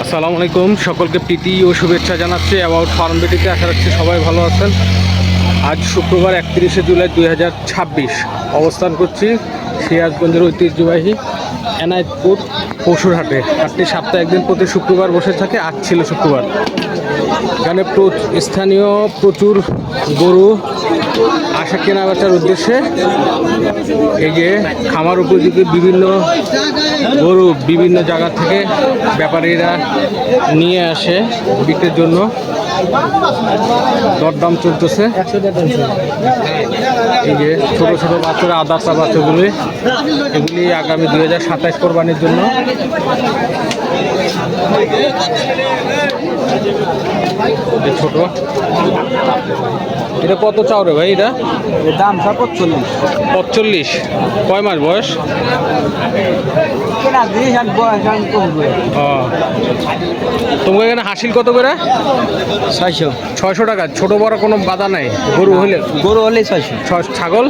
আসসালামু আলাইকুম, সকলকে প্রীতি ও শুভেচ্ছা জানাচ্ছি। অ্যাবাউট ফার্ম ভিডিওতে আশা রাখছি সবাই ভালো আছেন। আজ শুক্রবার 31শে জুলাই 2026 অবস্থান করছি সিরাজগঞ্জের ঐতিহ্যবাহী এনায়েতপুর পশুর হাটে। হাটটি সপ্তাহে একদিন প্রতি শুক্রবার বসে থাকে। আজ ছিল শুক্রবার। এখানে স্থানীয় প্রচুর গরু আসা কেনা বেচার উদ্দেশ্যে। এই যে খামার উপযোগী বিভিন্ন গরু বিভিন্ন জায়গা থেকে ব্যাপারীরা নিয়ে আসে বিক্রির জন্য। দরদাম চলতেছে। এই যে ছোটো ছোটো বাচ্চারা আদার্সা বাচ্চাগুলি, এগুলি আগামী 2027 কোরবানির জন্য। ছোট এটা কত চাও রে ভাই? এটা দাম 45। কয় মাস বয়স? তোমার এখানে হাসিল কত করে? 600 টাকা। ছোট বড় কোনো বাধা নাই? গরু হলে 600। ছাগল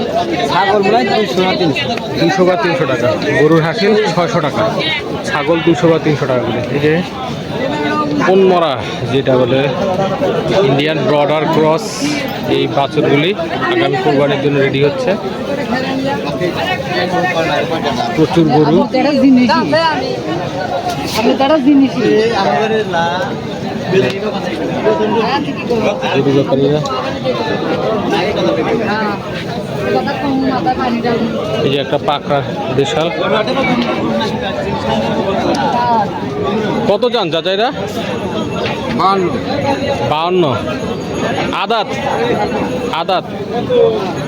200 বা 300 টাকা। গরুর হাসিল 600 টাকা, ছাগল 200 বা 300 টাকা করে। এই যে কোনমরা যেটা বলে ইন্ডিয়ান ব্রডার ক্রস, এই বাছুরগুলি আগামী কোরবানির জন্য রেডি হচ্ছে। প্রচুর গরু। গরু ব্যাপারীরা। এই যে একটা পাকড়া দেশাল। কত চান চাচাইরা? 52। আদাত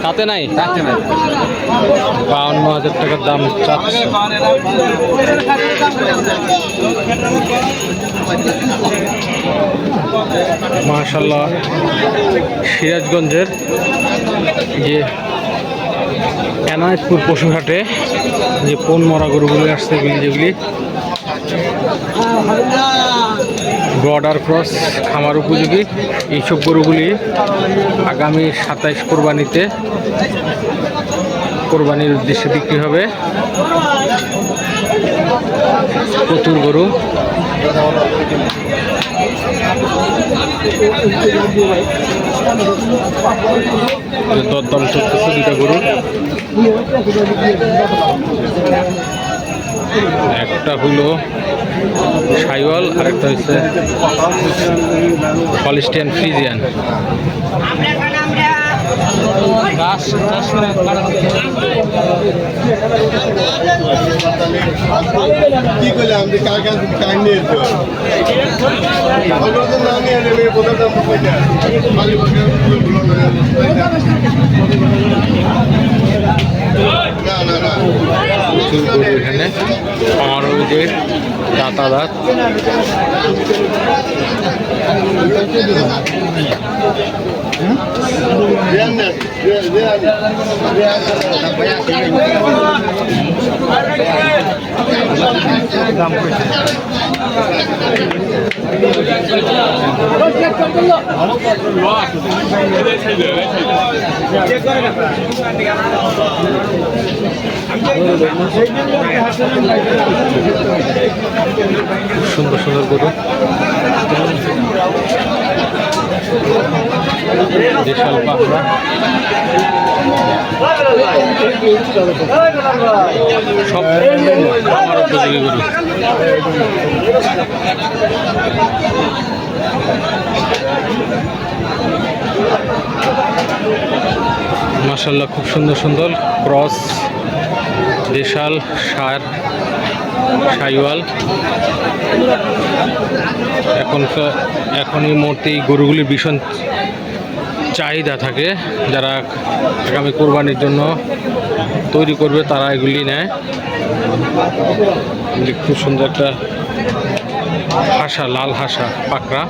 তাতে নাই? 52,000 টাকার দাম চাচ্ছে। মাশাআল্লাহ, সিরাজগঞ্জের যে এনায়েতপুর পশুহাটে যে কোনমরা গরুগুলি আসছে, যেগুলি ব্রডার ক্রস খামার উপযোগী, এইসব গরুগুলি আগামী 27 কোরবানির উদ্দেশ্যে বিক্রি হবে। প্রচুর গরু। দরদাম চলতেছে দুটা গরু। একটা হলো শাইওয়াল আর একটা হচ্ছে হলিস্টিয়ান ফ্রিজিয়ান। প্রচুর গরু এখানে। আমার ওই যে দাঁত সুন্দর সুন্দর গরু। দেশাল পাকড়া। সব আমার উপযোগী গরু। মাশাআল্লাহ, খুব সুন্দর সুন্দর ক্রস দেশাল শাইওয়াল। এখন এই মুহূর্তে এই গরুগুলির ভীষণ চাহিদা থাকে। যারা আগামী কোরবানির জন্য তৈরি করবে তারা এগুলি নেয়। খুব সুন্দর একটা হাসা, লাল হাসা পাকড়া।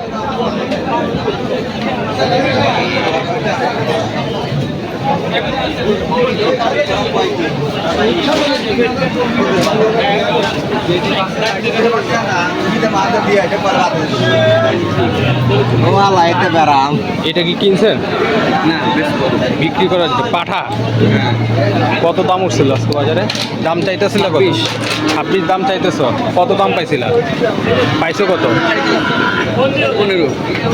এটা কি কিনছেন? না বেশ বড়। বিক্রি করা যেত পাঠা হ্যাঁ কত দাম উঠছিল আজকে বাজারে? দাম চাইতেছিল কত? 26 26 দাম চাইতেছ, কত দাম পাইছিলা? পাইছো কত? 15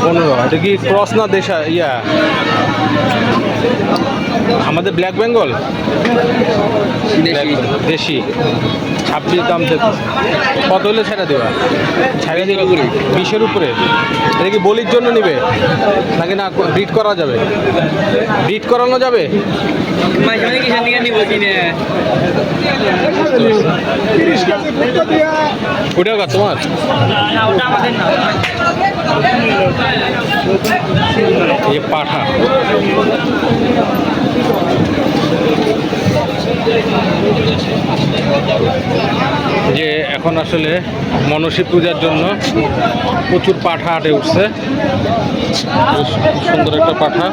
15। এটা কি ক্রস না দেশা ইয়া আমাদের ব্ল্যাক বেঙ্গল? দেশি। দেশি। 26 দাম চাইতেছে, কত হলে ছেড়ে দেওয়া? ছেড়ে দিলে 20-এর উপরে? এটা কি বলির জন্য নিবে নাকি না ব্রিড করা যাবে? ব্রিড করানো যাবে? মাঝখানে কি জানি নিব কিনে ওটাও কাজ তোমার? না ওটা আমাদের না। এই পাঠা যে এখন আসলে মনসী পূজার জন্য প্রচুর পাঠা হাটে উঠছে। বেশ সুন্দর একটা পাঠা।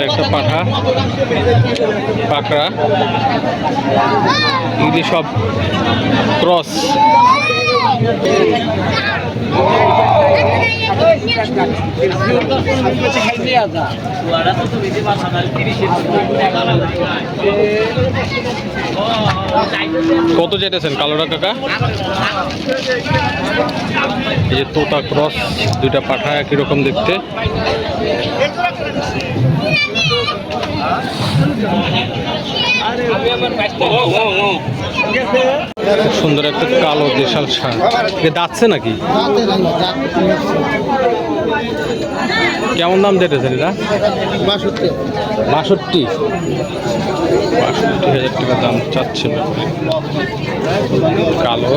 একটা পাঠা পাকড়া, এগুলি সব ক্রস। কত চেটেছেন কালোরা কাকা? এই যে তোতা ক্রস দুইটা পাঠা একই রকম দেখতে। খুব সুন্দর একটা কালো দেশাল ষাঁড়। এ দাঁতছে নাকি? কেমন দাম চেটেছেন এটা? 62,000 টাকা দাম চাচ্ছিল। কালো